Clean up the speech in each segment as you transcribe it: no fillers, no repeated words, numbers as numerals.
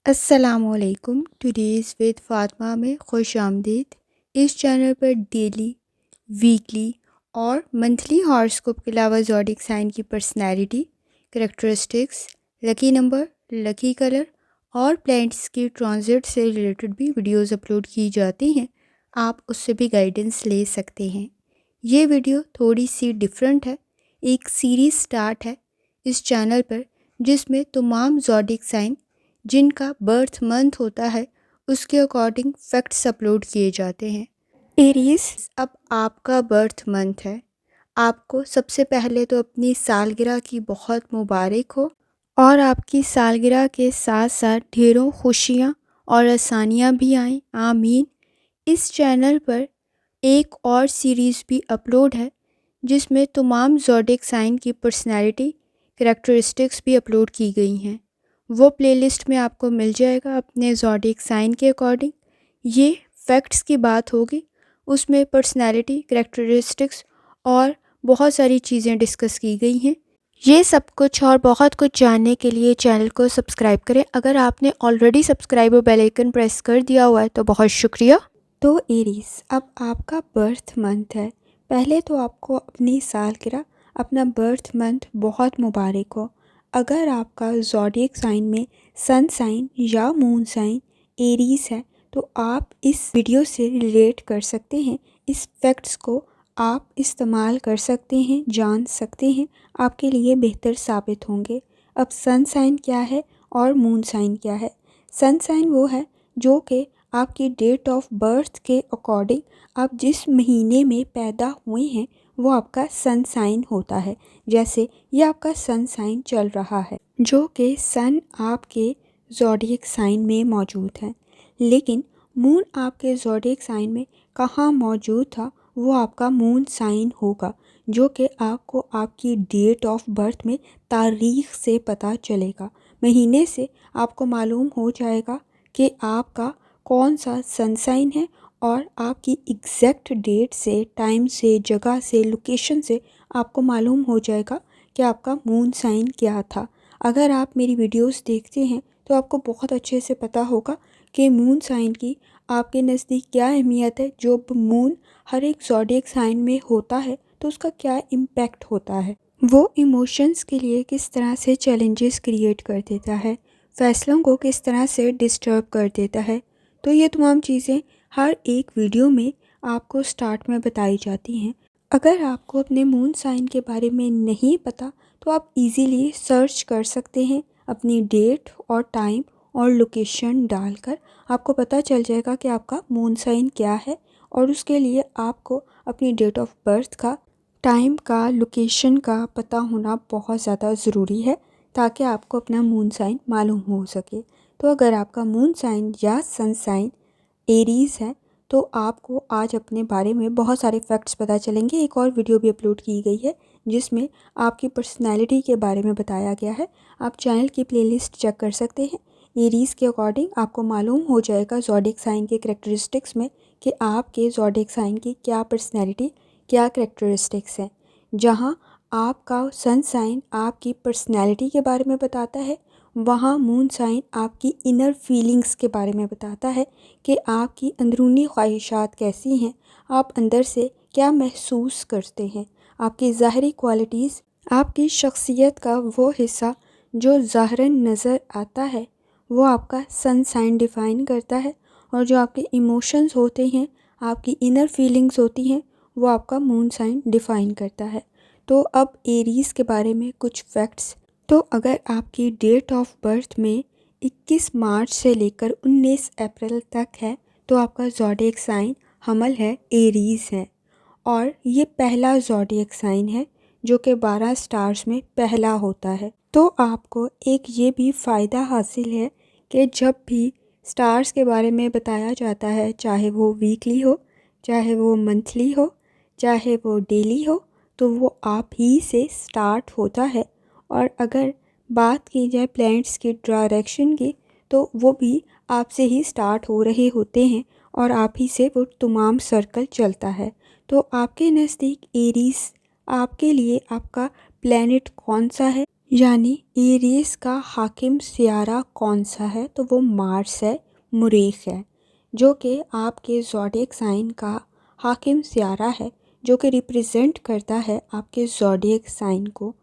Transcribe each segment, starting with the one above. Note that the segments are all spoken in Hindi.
अस्सलामुअलैकुम। टुडेज़ विद फ़ातिमा में खुश आमदीद। इस चैनल पर डेली, वीकली और मंथली हॉरोस्कोप के अलावा ज़ोडिएक साइन की personality, characteristics, lucky number, lucky colour और प्लैनेट्स की ट्रांजिट से रिलेटेड भी वीडियोस अपलोड की जाती हैं। आप उससे भी गाइडेंस ले सकते हैं। ये वीडियो थोड़ी सी डिफरेंट है। एक सीरीज़ स्टार्ट है इस चैनल पर जिसमें तमाम ज़ोडिएक साइन जिनका बर्थ मंथ होता है उसके अकॉर्डिंग फैक्ट्स अपलोड किए जाते हैं। एरीज, अब आपका बर्थ मंथ है। आपको सबसे पहले तो अपनी सालगिरह की बहुत मुबारक हो और आपकी सालगिरह के साथ साथ ढेरों खुशियाँ और आसानियाँ भी आएँ, आमीन। इस चैनल पर एक और सीरीज़ भी अपलोड है जिसमें तमाम ज़ोडिएक साइन की पर्सनैलिटी, करैक्टरिस्टिक्स भी अपलोड की गई हैं। वो प्लेलिस्ट में आपको मिल जाएगा अपने ज़ोडिएक साइन के अकॉर्डिंग। ये फैक्ट्स की बात होगी, उसमें पर्सनैलिटी, करैक्टरिस्टिक्स और बहुत सारी चीज़ें डिस्कस की गई हैं। ये सब कुछ और बहुत कुछ जानने के लिए चैनल को सब्सक्राइब करें। अगर आपने ऑलरेडी सब्सक्राइब और बेल आइकन प्रेस कर दिया हुआ है तो बहुत शुक्रिया। तो एरीज, अब आपका बर्थ मंथ है। पहले तो आपको अपनी सालगिरह, अपना बर्थ मंथ बहुत मुबारक हो। अगर आपका ज़ोडिएक साइन में सन साइन या मून साइन एरीज है तो आप इस वीडियो से रिलेट कर सकते हैं। इस फैक्ट्स को आप इस्तेमाल कर सकते हैं, जान सकते हैं, आपके लिए बेहतर साबित होंगे। अब सन साइन क्या है और मून साइन क्या है? सन साइन वो है जो कि आपकी डेट ऑफ बर्थ के अकॉर्डिंग आप जिस महीने में पैदा हुए हैं वो आपका सन साइन होता है। जैसे ये आपका सन साइन चल रहा है जो कि सन आपके ज़ोडिएक साइन में मौजूद है, लेकिन मून आपके ज़ोडिएक साइन में कहाँ मौजूद था वो आपका मून साइन होगा, जो कि आपको आपकी डेट ऑफ बर्थ में तारीख से पता चलेगा। महीने से आपको मालूम हो जाएगा कि आपका कौन सा सन साइन है और आपकी एग्जैक्ट डेट से, टाइम से, जगह से, लोकेशन से आपको मालूम हो जाएगा कि आपका मून साइन क्या था। अगर आप मेरी वीडियोस देखते हैं तो आपको बहुत अच्छे से पता होगा कि मून साइन की आपके नज़दीक क्या अहमियत है। जो मून हर एक ज़ोडिएक साइन में होता है तो उसका क्या इम्पैक्ट होता है, वो इमोशंस के लिए किस तरह से चैलेंजेस क्रिएट कर देता है, फैसलों को किस तरह से डिस्टर्ब कर देता है। तो ये तमाम चीज़ें हर एक वीडियो में आपको स्टार्ट में बताई जाती हैं। अगर आपको अपने मून साइन के बारे में नहीं पता तो आप इजीली सर्च कर सकते हैं। अपनी डेट और टाइम और लोकेशन डालकर आपको पता चल जाएगा कि आपका मून साइन क्या है, और उसके लिए आपको अपनी डेट ऑफ बर्थ का, टाइम का, लोकेशन का पता होना बहुत ज़्यादा ज़रूरी है ताकि आपको अपना मून साइन मालूम हो सके। तो अगर आपका मून साइन या सन साइन एरीज़ है तो आपको आज अपने बारे में बहुत सारे फैक्ट्स पता चलेंगे। एक और वीडियो भी अपलोड की गई है जिसमें आपकी पर्सनैलिटी के बारे में बताया गया है। आप चैनल की प्लेलिस्ट चेक कर सकते हैं। एरीज़ के अकॉर्डिंग आपको मालूम हो जाएगा ज़ोडिएक साइन के करैक्टरिस्टिक्स में कि आपके ज़ोडिएक साइन की क्या पर्सनैलिटी, क्या करैक्टरिस्टिक्स हैं। जहाँ आपका सन साइन आपकी पर्सनैलिटी के बारे में बताता है, वहाँ मून साइन आपकी इनर फीलिंग्स के बारे में बताता है कि आपकी अंदरूनी ख्वाहिशात कैसी हैं, आप अंदर से क्या महसूस करते हैं। आपकी ज़ाहरी क्वालिटीज़, आपकी शख्सियत का वो हिस्सा जो ज़ाहरन नज़र आता है वो आपका सन साइन डिफ़ाइन करता है, और जो आपके इमोशंस होते हैं, आपकी इनर फीलिंग्स होती हैं, वो आपका मून साइन डिफ़ाइन करता है। तो अब एरीज़ के बारे में कुछ फैक्ट्स। तो अगर आपकी डेट ऑफ बर्थ में 21 मार्च से लेकर 19 अप्रैल तक है तो आपका ज़ोडिएक साइन हमल है, एरीज़ है, और ये पहला ज़ोडिएक साइन है जो कि 12 स्टार्स में पहला होता है। तो आपको एक ये भी फ़ायदा हासिल है कि जब भी स्टार्स के बारे में बताया जाता है, चाहे वो वीकली हो, चाहे वो मंथली हो, चाहे वो डेली हो, तो वो आप ही से स्टार्ट होता है। और अगर बात की जाए प्लैनेट्स की डायरेक्शन की तो वो भी आपसे ही स्टार्ट हो रहे होते हैं और आप ही से वो तमाम सर्कल चलता है। तो आपके नज़दीक एरीज़, आपके लिए आपका प्लैनेट कौन सा है यानी एरीज का हाकिम सियारा कौन सा है, तो वो मार्स है, मुरीख है, जो कि आपके ज़ोडिएक साइन का हाकिम सियारा है, जो कि रिप्रेजेंट करता है आपके ज़ोडिएक साइन को।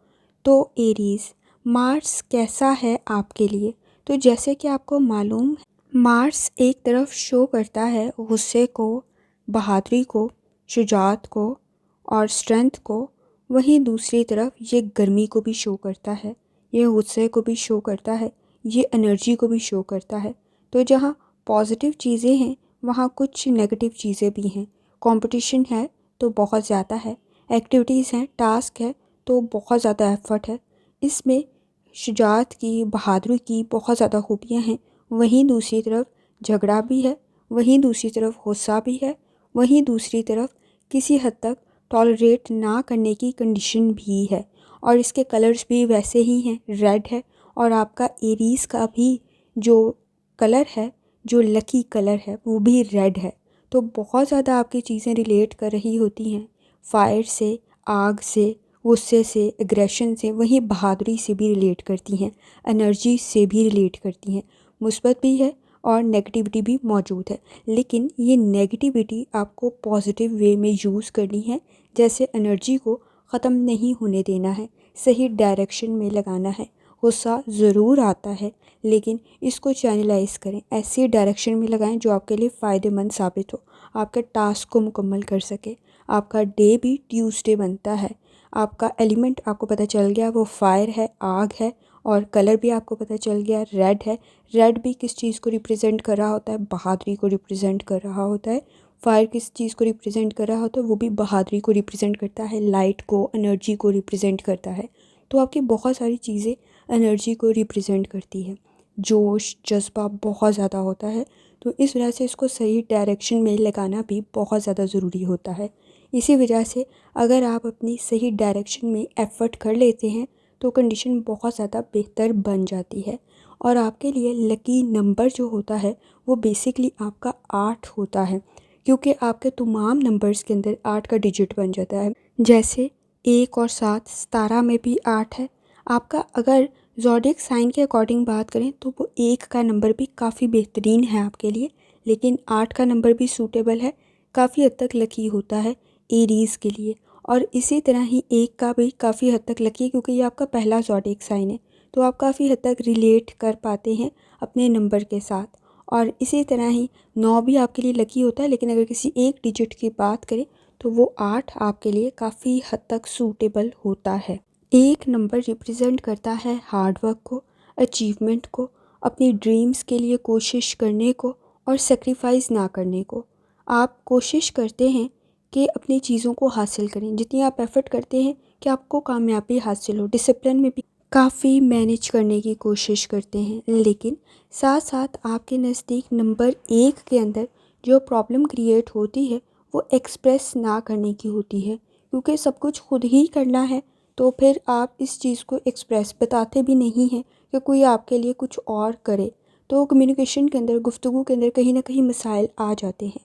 तो एरीज मार्स कैसा है आपके लिए, तो जैसे कि आपको मालूम है, मार्स एक तरफ शो करता है गुस्से को, बहादुरी को, शुजाअत को और स्ट्रेंथ को, वहीं दूसरी तरफ ये गर्मी को भी शो करता है, ये गुस्से को भी शो करता है, ये एनर्जी को भी शो करता है। तो जहाँ पॉजिटिव चीज़ें हैं वहाँ कुछ नेगेटिव चीज़ें भी हैं। कंपटीशन है तो बहुत ज़्यादा है, एक्टिविटीज़ हैं, टास्क है तो बहुत ज़्यादा एफर्ट है, इसमें शुजाअत की, बहादुरी की बहुत ज़्यादा खूबियाँ हैं। वहीं दूसरी तरफ झगड़ा भी है, वहीं दूसरी तरफ गुस्सा भी है, वहीं दूसरी तरफ किसी हद तक टॉलरेट ना करने की कंडीशन भी है। और इसके कलर्स भी वैसे ही हैं, रेड है, और आपका एरीज़ का भी जो कलर है, जो लकी कलर है, वो भी रेड है। तो बहुत ज़्यादा आपकी चीज़ें रिलेट कर रही होती हैं, फायर से, आग से, गुस्से से, एग्रेशन से, वहीं बहादुरी से भी रिलेट करती हैं, एनर्जी से भी रिलेट करती हैं। मुस्बत भी है और नेगेटिविटी भी मौजूद है, लेकिन ये नेगेटिविटी आपको पॉजिटिव वे में यूज़ करनी है। जैसे एनर्जी को ख़त्म नहीं होने देना है, सही डायरेक्शन में लगाना है। गुस्सा ज़रूर आता है, लेकिन इसको चैनलाइज करें, ऐसी डायरेक्शन में लगाएं जो आपके लिए फ़ायदेमंद साबित हो, आपके टास्क को मुकम्मल कर सके। आपका डे भी ट्यूसडे बनता है, आपका एलिमेंट आपको पता चल गया वो फायर है, आग है, और कलर भी आपको पता चल गया रेड है। रेड भी किस चीज़ को रिप्रेजेंट कर रहा होता है, बहादुरी को रिप्रेजेंट कर रहा होता है। फायर किस चीज़ को रिप्रेजेंट कर रहा होता है, वो भी बहादुरी को रिप्रेजेंट करता है, लाइट को, एनर्जी को रिप्रेजेंट करता है। तो आपकी बहुत सारी चीज़ें एनर्जी को रिप्रेजेंट करती है, जोश जज्बा बहुत ज़्यादा होता है। तो इस वजह से इसको सही डायरेक्शन में लगाना भी बहुत ज़्यादा ज़रूरी होता है। इसी वजह से अगर आप अपनी सही डायरेक्शन में एफ़र्ट कर लेते हैं तो कंडीशन बहुत ज़्यादा बेहतर बन जाती है। और आपके लिए लकी नंबर जो होता है वो बेसिकली आपका 8 होता है, क्योंकि आपके तमाम नंबर्स के अंदर 8 का डिजिट बन जाता है। जैसे 1 और 7, 17 में भी 8 है आपका। अगर ज़ोडिएक साइन के अकॉर्डिंग बात करें तो वो 1 का नंबर भी काफ़ी बेहतरीन है आपके लिए, लेकिन 8 का नंबर भी सूटेबल है, काफ़ी हद तक लकी होता है एरीज़ के लिए। और इसी तरह ही 1 का भी काफ़ी हद तक लकी है, क्योंकि ये आपका पहला ज़ोडिएक साइन है, तो आप काफ़ी हद तक रिलेट कर पाते हैं अपने नंबर के साथ। और इसी तरह ही 9 भी आपके लिए लकी होता है, लेकिन अगर किसी एक डिजिट की बात करें तो वो 8 आपके लिए काफ़ी हद तक सूटेबल होता है। एक नंबर रिप्रेजेंट करता है हार्डवर्क को, अचीवमेंट को, अपनी ड्रीम्स के लिए कोशिश करने को और सेक्रीफाइस ना करने को। आप कोशिश करते हैं कि अपनी चीज़ों को हासिल करें, जितनी आप एफ़र्ट करते हैं कि आपको कामयाबी हासिल हो, डिसिप्लिन में भी काफ़ी मैनेज करने की कोशिश करते हैं। लेकिन साथ साथ आपके नज़दीक नंबर 1 के अंदर जो प्रॉब्लम क्रिएट होती है वो एक्सप्रेस ना करने की होती है, क्योंकि सब कुछ खुद ही करना है। तो फिर आप इस चीज़ को एक्सप्रेस बताते भी नहीं हैं कि कोई आपके लिए कुछ और करे, तो कम्युनिकेशन के अंदर, गुफ्तगू के अंदर कहीं ना कहीं मसाइल आ जाते हैं।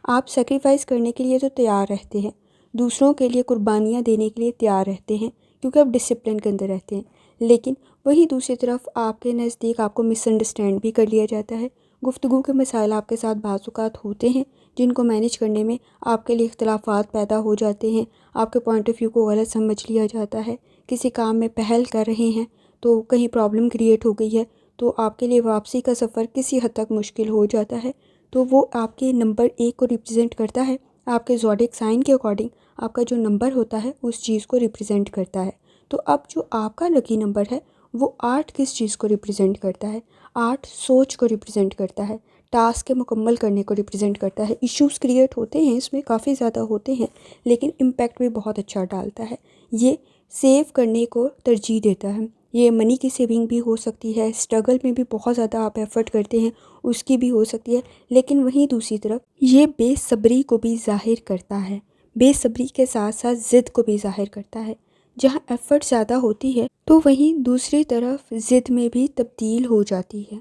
आप सेक्रीफाइस करने के लिए तो तैयार रहते हैं, दूसरों के लिए कुर्बानियाँ देने के लिए तैयार रहते हैं, क्योंकि आप डिसिप्लिन के अंदर रहते हैं। लेकिन वही दूसरी तरफ आपके नज़दीक आपको मिसअंडरस्टैंड भी कर लिया जाता है। गुफ्तगू के मसाइल आपके साथ बाज़-औक़ात होते हैं, जिनको मैनेज करने में आपके लिए इख्तिलाफ़ात पैदा हो जाते हैं, आपके पॉइंट ऑफ व्यू को गलत समझ लिया जाता है। किसी काम में पहल कर रहे हैं तो कहीं प्रॉब्लम क्रिएट हो गई है, तो आपके लिए वापसी का सफ़र किसी हद तक मुश्किल हो जाता है। तो वो आपके नंबर 1 को रिप्रेजेंट करता है, आपके ज़ोडिएक साइन के अकॉर्डिंग आपका जो नंबर होता है उस चीज़ को रिप्रेजेंट करता है। तो अब जो आपका लकी नंबर है वो 8 किस चीज़ को रिप्रेजेंट करता है? 8 सोच को रिप्रेजेंट करता है, टास्क के मुकम्मल करने को रिप्रेजेंट करता है। इश्यूज़ क्रिएट होते हैं, इसमें काफ़ी ज़्यादा होते हैं, लेकिन इम्पैक्ट भी बहुत अच्छा डालता है। ये सेव करने को तरजीह देता है, ये मनी की सेविंग भी हो सकती है, स्ट्रगल में भी बहुत ज़्यादा आप एफ़र्ट करते हैं उसकी भी हो सकती है। लेकिन वहीं दूसरी तरफ ये बेसब्री को भी ज़ाहिर करता है, बेसब्री के साथ साथ ज़िद को भी ज़ाहिर करता है। जहाँ एफ़र्ट ज़्यादा होती है तो वहीं दूसरी तरफ ज़िद में भी तब्दील हो जाती है।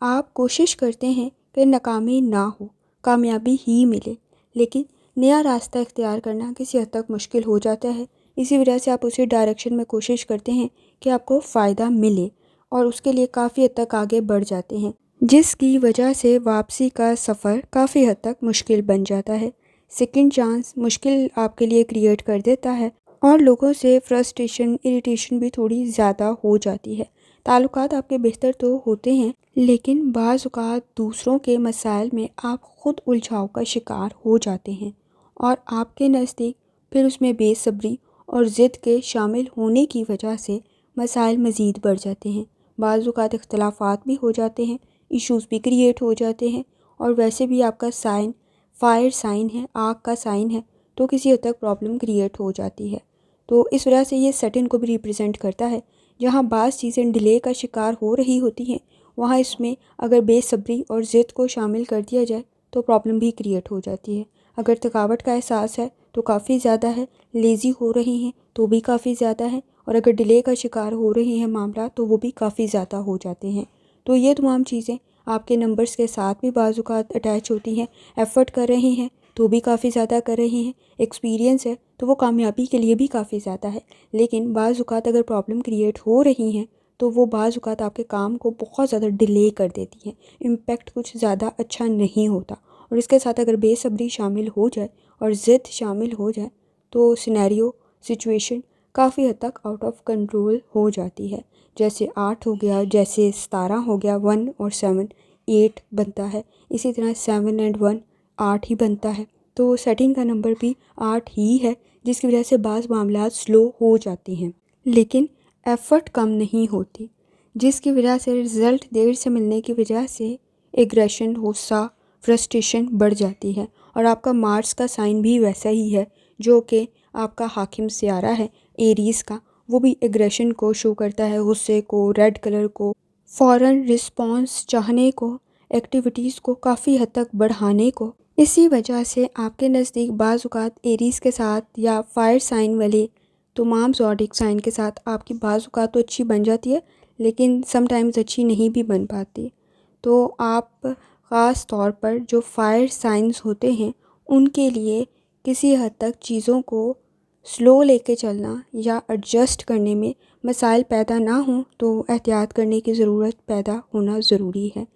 आप कोशिश करते हैं कि नाकामी ना हो, कामयाबी ही मिले, लेकिन नया रास्ता इख्तियार करना किसी हद तक मुश्किल हो जाता है। इसी वजह से आप उसी डायरेक्शन में कोशिश करते हैं कि आपको फ़ायदा मिले और उसके लिए काफ़ी हद तक आगे बढ़ जाते हैं, जिसकी वजह से वापसी का सफ़र काफ़ी हद तक मुश्किल बन जाता है। सेकंड चांस मुश्किल आपके लिए क्रिएट कर देता है और लोगों से फ्रस्ट्रेशन, इरिटेशन भी थोड़ी ज़्यादा हो जाती है। ताल्लुकात आपके बेहतर तो होते हैं, लेकिन बाज़ औक़ात दूसरों के मसाइल में आप ख़ुद उलझाव का शिकार हो जाते हैं और आपके नज़दीक फिर उसमें बेसब्री और ज़िद के शामिल होने की वजह से मसाइल मज़ीद बढ़ जाते हैं। बाज़ औक़ात इख्तिलाफ़ात भी हो जाते हैं, इश्यूज़ भी क्रिएट हो जाते हैं और वैसे भी आपका साइन फायर साइन है, आग का साइन है, तो किसी हद तक प्रॉब्लम क्रिएट हो जाती है। तो इस वजह से ये सैटर्न को भी रिप्रेजेंट करता है। जहाँ बाज़ चीज़ें डिले का शिकार हो रही होती हैं, वहाँ इसमें अगर बेसब्री और ज़िद को शामिल कर दिया जाए तो प्रॉब्लम भी क्रिएट हो जाती है। अगर थकावट का एहसास है तो काफ़ी ज़्यादा है, लेज़ी हो रहे हैं तो भी काफ़ी ज़्यादा है, और अगर डिले का शिकार हो रहे हैं मामला तो वो भी काफ़ी ज़्यादा हो जाते हैं। तो ये तमाम चीज़ें आपके नंबर्स के साथ भी बाज़ औक़ात अटैच होती हैं। एफ़र्ट कर रहे हैं तो भी काफ़ी ज़्यादा कर रहे हैं, एक्सपीरियंस है तो वो कामयाबी के लिए भी काफ़ी ज़्यादा है। लेकिन बाज़ औक़ात अगर प्रॉब्लम क्रिएट हो रही हैं तो वो बाज़ औक़ात आपके काम को बहुत ज़्यादा डिले कर देती हैं, इम्पैक्ट कुछ ज़्यादा अच्छा नहीं होता। और इसके साथ अगर बेसब्री शामिल हो जाए और ज़िद शामिल हो जाए तो सिनेरियो सिचुएशन काफ़ी हद तक आउट ऑफ कंट्रोल हो जाती है। जैसे 8 हो गया, जैसे 17 हो गया, 1 और 7 8 बनता है, इसी तरह 7 एंड 1 8 ही बनता है। तो सेटिंग का नंबर भी 8 ही है, जिसकी वजह से बाज़ मामलात स्लो हो जाते हैं, लेकिन एफ़र्ट कम नहीं होती, जिसकी वजह से रिज़ल्ट देर से मिलने की वजह से एग्रेशन, गुस्सा, फ्रस्ट्रेशन बढ़ जाती है। और आपका मार्स का साइन भी वैसा ही है जो कि आपका हाकिम सियारा है एरीज़ का, वो भी एग्रेशन को शो करता है, गुस्से को, रेड कलर को, फ़ौरन रिस्पॉन्स चाहने को, एक्टिविटीज़ को काफ़ी हद तक बढ़ाने को। इसी वजह से आपके नज़दीक बाज़ औक़ात एरीज़ के साथ या फायर साइन वाले तमाम ज़ोडिएक साइन के साथ आपकी बाज़ औक़ात तो अच्छी बन जाती है, लेकिन समटाइम्स अच्छी नहीं भी बन पाती। तो आप ख़ास तौर पर जो फायर साइंस होते हैं उनके लिए किसी हद तक चीज़ों को स्लो लेके चलना या एडजस्ट करने में मसाइल पैदा ना हों तो एहतियात करने की ज़रूरत पैदा होना ज़रूरी है।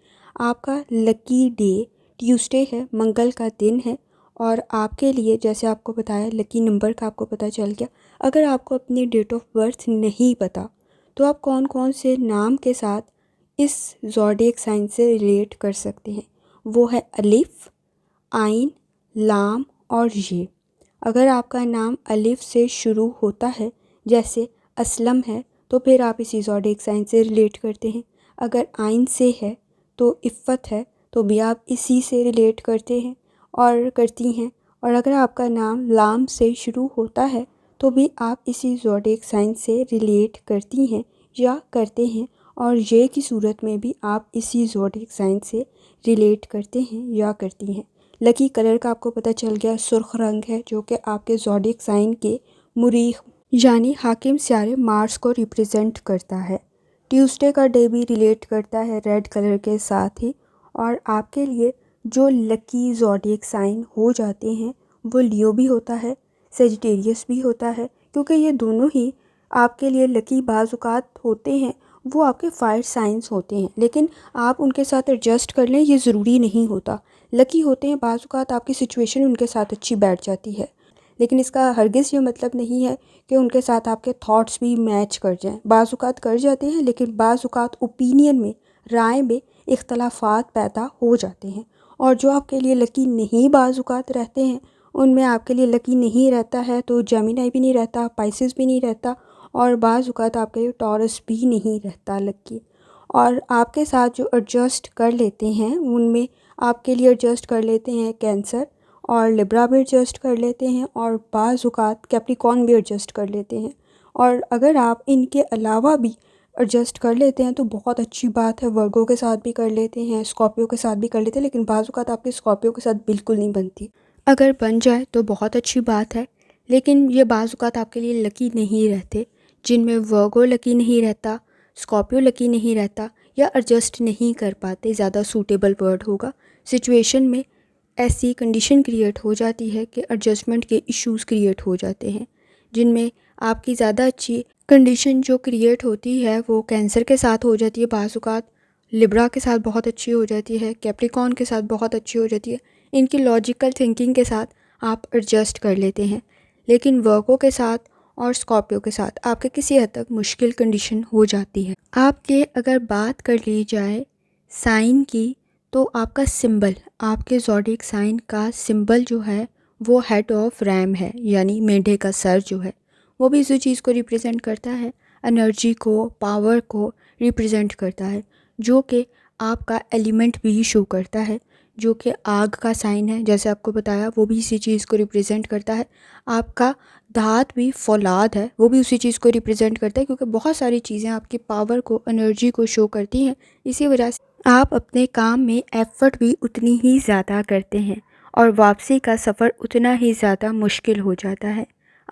आपका लकी डे ट्यूसडे है, मंगल का दिन है, और आपके लिए जैसे आपको बताया लकी नंबर का आपको पता चल गया। अगर आपको अपनी डेट ऑफ बर्थ नहीं पता तो आप कौन कौन से नाम के साथ इस ज़ोडिएक साइन से रिलेट कर सकते हैं। वो है अलिफ, आइन, लाम और ये। अगर आपका नाम अलिफ से शुरू होता है, जैसे असलम है, तो फिर आप इसी ज़ोडिएक साइन से रिलेट करते हैं। अगर आइन से है तो इफ़्फ़त है, तो भी आप इसी से रिलेट करते हैं और करती हैं। और अगर आपका नाम लाम से शुरू होता है तो भी आप इसी ज़ोडिएक साइन से रिलेट करती हैं या करते हैं, और ये की सूरत में भी आप इसी ज़ोडिएक साइन से रिलेट करते हैं या करती हैं। लकी कलर का आपको पता चल गया, सुर्ख रंग है, जो कि आपके ज़ोडिएक साइन के मुरीख यानी हाकिम सियारे मार्स को रिप्रेजेंट करता है। ट्यूसडे का डे भी रिलेट करता है रेड कलर के साथ ही। और आपके लिए जो लकी ज़ोडिएक साइन हो जाते हैं वो लियो भी होता है, सेजिटेरियस भी होता है, क्योंकि ये दोनों ही आपके लिए लकी बाज़ औक़ात होते हैं। वो आपके फायर साइंस होते हैं, लेकिन आप उनके साथ एडजस्ट कर लें ये ज़रूरी नहीं होता। लकी होते हैं, बाज़ औक़ात आपकी सिचुएशन उनके साथ अच्छी बैठ जाती है, लेकिन इसका हरगिज़ ये मतलब नहीं है कि उनके साथ आपके थॉट्स भी मैच कर जाएं। बाज़ औक़ात कर जाते हैं, लेकिन बाज़ औक़ात ओपिनियन में, राय में इख्तलाफात पैदा हो जाते हैं। और जो आपके लिए लकी नहीं बाज़ औक़ात रहते हैं, उनमें आपके लिए लकी नहीं रहता है तो जेमिनी भी नहीं रहता, पाइसेस भी नहीं रहता, और बाज़ औक़ात आपके लिए टॉरस भी नहीं रहता लकी। और आपके साथ जो एडजस्ट कर लेते हैं उनमें आपके लिए एडजस्ट कर लेते हैं कैंसर और लिब्रा भी एडजस्ट कर लेते हैं, और बाज़ औक़ात कैप्रिकॉर्न भी एडजस्ट कर लेते हैं। और अगर आप इनके अलावा भी एडजस्ट कर लेते हैं तो बहुत अच्छी बात है। वर्गो के साथ भी कर लेते हैं, स्कॉर्पियो के साथ भी कर लेते हैं, लेकिन बाज़ औक़ात आपके स्कॉर्पियो के साथ बिल्कुल नहीं बनती। अगर बन जाए तो बहुत अच्छी बात है, लेकिन ये बाज़ औक़ात आपके लिए लकी नहीं रहते, जिनमें वर्गो लकी नहीं रहता, स्कॉर्पियो लकी नहीं रहता, या एडजस्ट नहीं कर पाते, ज़्यादा सूटेबल वर्ड होगा। सिचुएशन में ऐसी कंडीशन क्रिएट हो जाती है कि एडजस्टमेंट के इश्यूज़ क्रिएट हो जाते हैं, जिनमें आपकी ज़्यादा अच्छी कंडीशन जो क्रिएट होती है वो कैंसर के साथ हो जाती है, बाज़-औक़ात लिब्रा के साथ बहुत अच्छी हो जाती है, कैप्रिकॉर्न के साथ बहुत अच्छी हो जाती है। इनकी लॉजिकल थिंकिंग के साथ आप एडजस्ट कर लेते हैं। लेकिन वर्गो के साथ और स्कॉर्पियो के साथ आपके किसी हद तक मुश्किल कंडीशन हो जाती है। आपके अगर बात कर ली जाए साइन की, तो आपका सिंबल, आपके ज़ोडिएक साइन का सिंबल जो है वो हेड ऑफ रैम है, यानी मेंढे का सर जो है वो भी इसी चीज़ को रिप्रेजेंट करता है, एनर्जी को, पावर को रिप्रेजेंट करता है, जो कि आपका एलिमेंट भी शो करता है, जो कि आग का साइन है, जैसे आपको बताया, वो भी इसी चीज़ को रिप्रेजेंट करता है। आपका धात भी फौलाद है, वो भी उसी चीज़ को रिप्रेजेंट करता है, क्योंकि बहुत सारी चीज़ें आपकी पावर को, एनर्जी को शो करती हैं। इसी वजह से आप अपने काम में एफ़र्ट भी उतनी ही ज़्यादा करते हैं और वापसी का सफ़र उतना ही ज़्यादा मुश्किल हो जाता है।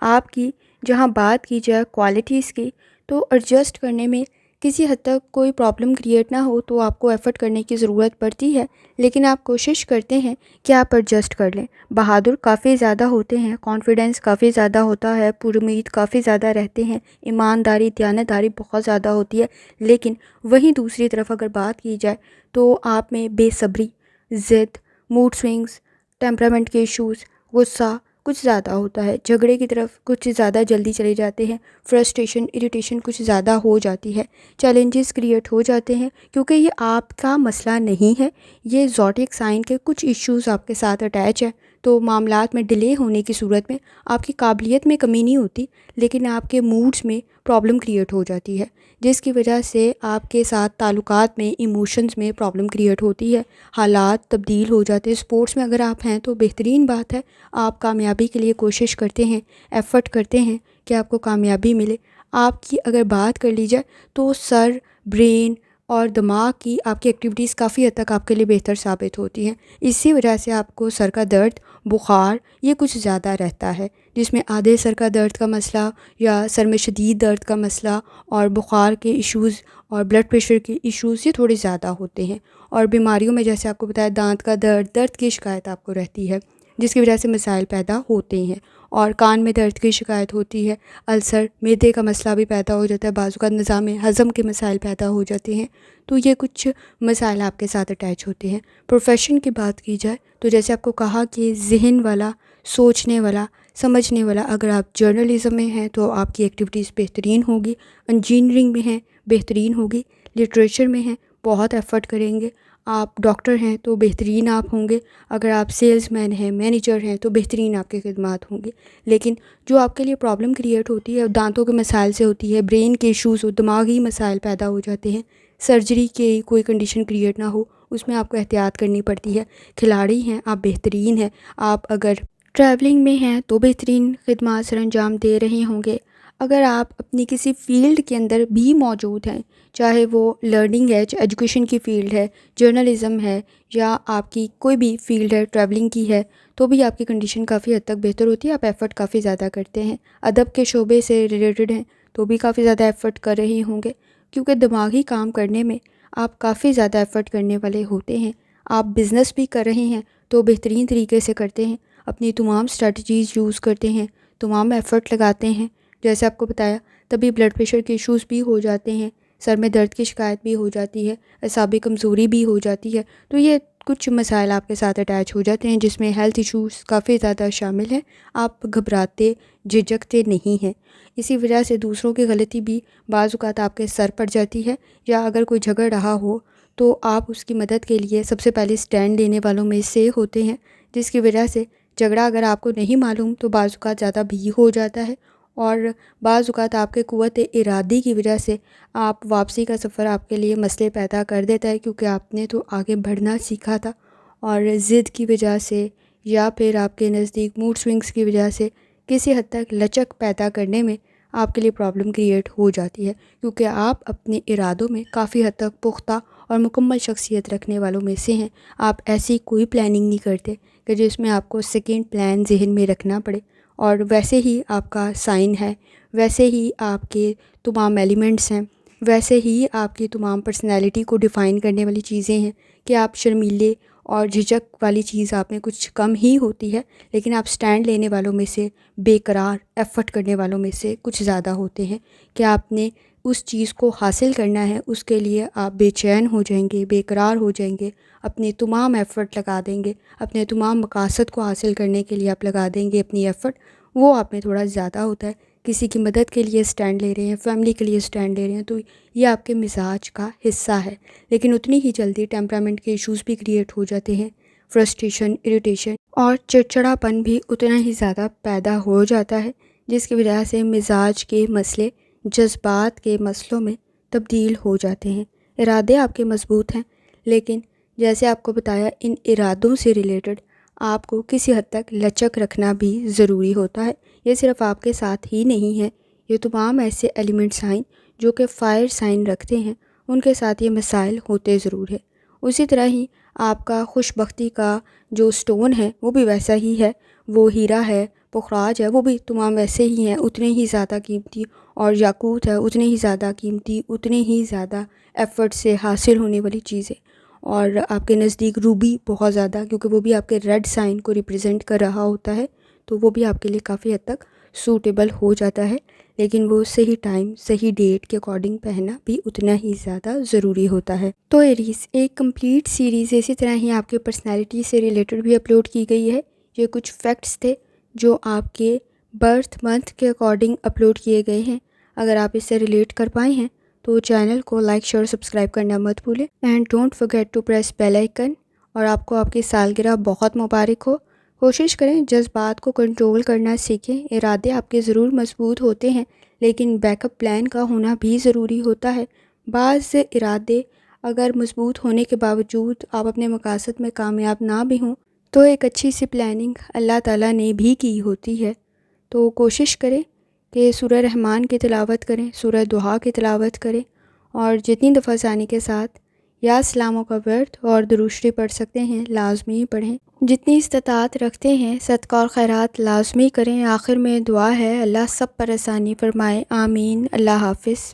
आपकी जहाँ बात की जाए क्वालिटीज़ की, तो एडजस्ट करने में किसी हद तक कोई प्रॉब्लम क्रिएट ना हो तो आपको एफ़र्ट करने की ज़रूरत पड़ती है, लेकिन आप कोशिश करते हैं कि आप एडजस्ट कर लें। बहादुर काफ़ी ज़्यादा होते हैं, कॉन्फिडेंस काफ़ी ज़्यादा होता है, पुरुमीद काफ़ी ज़्यादा रहते हैं, ईमानदारी, दयानतदारी बहुत ज़्यादा होती है। लेकिन वहीं दूसरी तरफ अगर बात की जाए तो आप में बेसब्री, ज़िद, मूड स्विंग्स, टेम्परामेंट के इश्यूज़, गुस्सा कुछ ज़्यादा होता है, झगड़े की तरफ कुछ ज़्यादा जल्दी चले जाते हैं, फ्रस्ट्रेशन, इरिटेशन कुछ ज़्यादा हो जाती है, चैलेंजेस क्रिएट हो जाते हैं, क्योंकि ये आपका मसला नहीं है, ये ज़ोडिएक साइन के कुछ इश्यूज़ आपके साथ अटैच है। तो मामलात में डिले होने की सूरत में आपकी काबिलियत में कमी नहीं होती, लेकिन आपके मूड्स में प्रॉब्लम क्रिएट हो जाती है, जिसकी वजह से आपके साथ ताल्लुकात में, इमोशंस में प्रॉब्लम क्रिएट होती है, हालात तब्दील हो जाते हैं। स्पोर्ट्स में अगर आप हैं तो बेहतरीन बात है, आप कामयाबी के लिए कोशिश करते हैं, एफ़र्ट करते हैं कि आपको कामयाबी मिले। आपकी अगर बात कर ली जाए तो सर, ब्रेन और दिमाग की आपकी एक्टिविटीज़ काफ़ी हद तक आपके लिए बेहतर साबित होती हैं। इसी वजह से आपको सर का दर्द, बुखार ये कुछ ज़्यादा रहता है, जिसमें आधे सर का दर्द का मसला या सर में शदीद दर्द का मसला और बुखार के इश्यूज़ और ब्लड प्रेशर के इश्यूज़ ये थोड़े ज़्यादा होते हैं। और बीमारियों में जैसे आपको बताया, दांत का दर्द, दर्द की शिकायत आपको रहती है, जिसकी वजह से मसाइल पैदा होते हैं। और कान में दर्द की शिकायत होती है, अल्सर, मैदे का मसला भी पैदा हो जाता है, बाज़ औक़ात निज़ाम हज़म के मसाइल पैदा हो जाते हैं। तो ये कुछ मसाइल आपके साथ अटैच होते हैं। प्रोफेशन की बात की जाए तो जैसे आपको कहा कि ज़हन वाला, सोचने वाला, समझने वाला, अगर आप जर्नलिज़म में हैं तो आपकी एक्टिविटीज़ बेहतरीन होगी, इंजीनियरिंग में हैं बेहतरीन होगी, लिटरेचर में हैं बहुत एफ़र्ट करेंगे, आप डॉक्टर हैं तो बेहतरीन आप होंगे, अगर आप सेल्समैन हैं, मैनेजर हैं तो बेहतरीन आपकी खिदमत होंगी। लेकिन जो आपके लिए प्रॉब्लम क्रिएट होती है दांतों के मसाइल से होती है, ब्रेन के इश्यूज़ हो, दिमागी मसाइल पैदा हो जाते हैं, सर्जरी की कोई कंडीशन क्रिएट ना हो उसमें आपको एहतियात करनी पड़ती है। खिलाड़ी हैं आप बेहतरीन हैं, आप अगर ट्रैवलिंग में हैं तो बेहतरीन खिदमत सरअंजाम दे रहे होंगे। अगर आप अपनी किसी फ़ील्ड के अंदर भी मौजूद हैं, चाहे वो लर्निंग है, एजुकेशन की फ़ील्ड है, जर्नलिज़म है, या आपकी कोई भी फ़ील्ड है, ट्रैवलिंग की है, तो भी आपकी कंडीशन काफ़ी हद तक बेहतर होती है, आप एफ़र्ट काफ़ी ज़्यादा करते हैं। अदब के शोबे से रिलेटेड हैं तो भी काफ़ी ज़्यादा एफ़र्ट कर रहे होंगे, क्योंकि दिमागी काम करने में आप काफ़ी ज़्यादा एफ़र्ट करने वाले होते हैं। आप बिज़नेस भी कर रहे हैं तो बेहतरीन तरीके से करते हैं, अपनी तमाम स्ट्रैटेजीज़ यूज़ करते हैं, तमाम एफ़र्ट लगाते हैं। जैसे आपको बताया, तभी ब्लड प्रेशर के इश्यूज़ भी हो जाते हैं, सर में दर्द की शिकायत भी हो जाती है, असाबी कमज़ोरी भी हो जाती है। तो ये कुछ मसाइल आपके साथ अटैच हो जाते हैं, जिसमें हेल्थ इश्यूज़ काफ़ी ज़्यादा शामिल हैं। आप घबराते, झिझकते नहीं हैं। इसी वजह से दूसरों की गलती भी बाज़ औक़ात आपके सर पड़ जाती है, या अगर कोई झगड़ रहा हो तो आप उसकी मदद के लिए सबसे पहले स्टैंड लेने वालों में से होते हैं, जिसकी वजह से झगड़ा अगर आपको नहीं मालूम तो बाज़ औक़ात ज़्यादा भी हो जाता है, और बाज़ औक़ात आपके क़ुव्वत इरादी की वजह से आप वापसी का सफ़र आपके लिए मसले पैदा कर देता है, क्योंकि आपने तो आगे बढ़ना सीखा था, और ज़िद की वजह से या फिर आपके नज़दीक मूड स्विंग्स की वजह से किसी हद तक लचक पैदा करने में आपके लिए प्रॉब्लम क्रिएट हो जाती है, क्योंकि आप अपने इरादों में काफ़ी हद तक पुख्ता और मुकम्मल शख्सियत रखने वालों में से हैं। आप ऐसी कोई प्लानिंग नहीं करते कि जिसमें आपको सेकंड प्लान ज़हन में रखना पड़े, और वैसे ही आपका साइन है, वैसे ही आपके तमाम एलिमेंट्स हैं, वैसे ही आपकी तमाम पर्सनैलिटी को डिफ़ाइन करने वाली चीज़ें हैं कि आप शर्मीले और झिझक वाली चीज़ आप में कुछ कम ही होती है, लेकिन आप स्टैंड लेने वालों में से, बेकरार एफ़र्ट करने वालों में से कुछ ज़्यादा होते हैं कि आपने उस चीज़ को हासिल करना है, उसके लिए आप बेचैन हो जाएंगे, बेकरार हो जाएंगे, अपने तमाम एफ़र्ट लगा देंगे, अपने तमाम मकासद को हासिल करने के लिए आप लगा देंगे अपनी एफ़र्ट। वो आप में थोड़ा ज़्यादा होता है। किसी की मदद के लिए स्टैंड ले रहे हैं, फैमिली के लिए स्टैंड ले रहे हैं, तो ये आपके मिजाज का हिस्सा है। लेकिन उतनी ही जल्दी टेम्परामेंट के इश्यूज़ भी क्रिएट हो जाते हैं। फ्रस्ट्रेशन, इरिटेशन और चिड़चिड़ापन भी उतना ही ज़्यादा पैदा हो जाता है, जिसकी वजह से मिजाज के मसले जज्बात के मसलों में तब्दील हो जाते हैं। इरादे आपके मजबूत हैं, लेकिन जैसे आपको बताया, इन इरादों से रिलेटेड आपको किसी हद तक लचक रखना भी ज़रूरी होता है। ये सिर्फ आपके साथ ही नहीं है, ये तमाम ऐसे एलिमेंट साइन जो कि फायर साइन रखते हैं, उनके साथ ये मसाइल होते ज़रूर है। उसी तरह ही आपका खुशबख्ती का जो स्टोन है वो भी वैसा ही है, वो हीरा है, पुखराज है, वो भी तमाम वैसे ही हैं, उतने ही ज़्यादा कीमती। और याकूत है, उतने ही ज़्यादा कीमती, उतने ही ज़्यादा एफ़र्ट से हासिल होने वाली चीज़ है। और आपके नज़दीक रूबी बहुत ज़्यादा, क्योंकि वो भी आपके रेड साइन को रिप्रेजेंट कर रहा होता है, तो वो भी आपके लिए काफ़ी हद तक सूटेबल हो जाता है। लेकिन वो सही टाइम, सही डेट के अकॉर्डिंग पहनना भी उतना ही ज़्यादा ज़रूरी होता है। तो एरीज़, एक कंप्लीट सीरीज़ इसी तरह ही आपकी पर्सनैलिटी से रिलेटेड भी अपलोड की गई है। ये कुछ फैक्ट्स थे जो आपके बर्थ मंथ के अकॉर्डिंग अपलोड किए गए हैं। अगर आप इससे रिलेट कर पाए हैं तो चैनल को लाइक, शेयर, सब्सक्राइब करना मत भूलें and don't forget to press bell icon. और आपको आपकी सालगिरह बहुत मुबारक हो। कोशिश करें जज्बात को कंट्रोल करना सीखें। इरादे आपके ज़रूर मजबूत होते हैं, लेकिन बैकअप प्लान का होना भी ज़रूरी होता है। बाज़ इरादे अगर मजबूत होने के बावजूद आप अपने मकासद में कामयाब ना भी हों, तो एक अच्छी सी प्लानिंग अल्लाह ताला ने भी की होती है। तो कोशिश करें कि सूरह रहमान की तिलावत करें, सूरह दुहा की तिलावत करें, और जितनी दफ़ा आसानी के साथ या सलामों का वर्द और दुरूद शरीफ पढ़ सकते हैं लाजमी पढ़ें। जितनी इस्तात रखते हैं सदका और खैरात लाजमी करें। आखिर में दुआ है, अल्लाह सब पर आसानी फरमाए, आमीन। अल्लाह हाफ़िज़।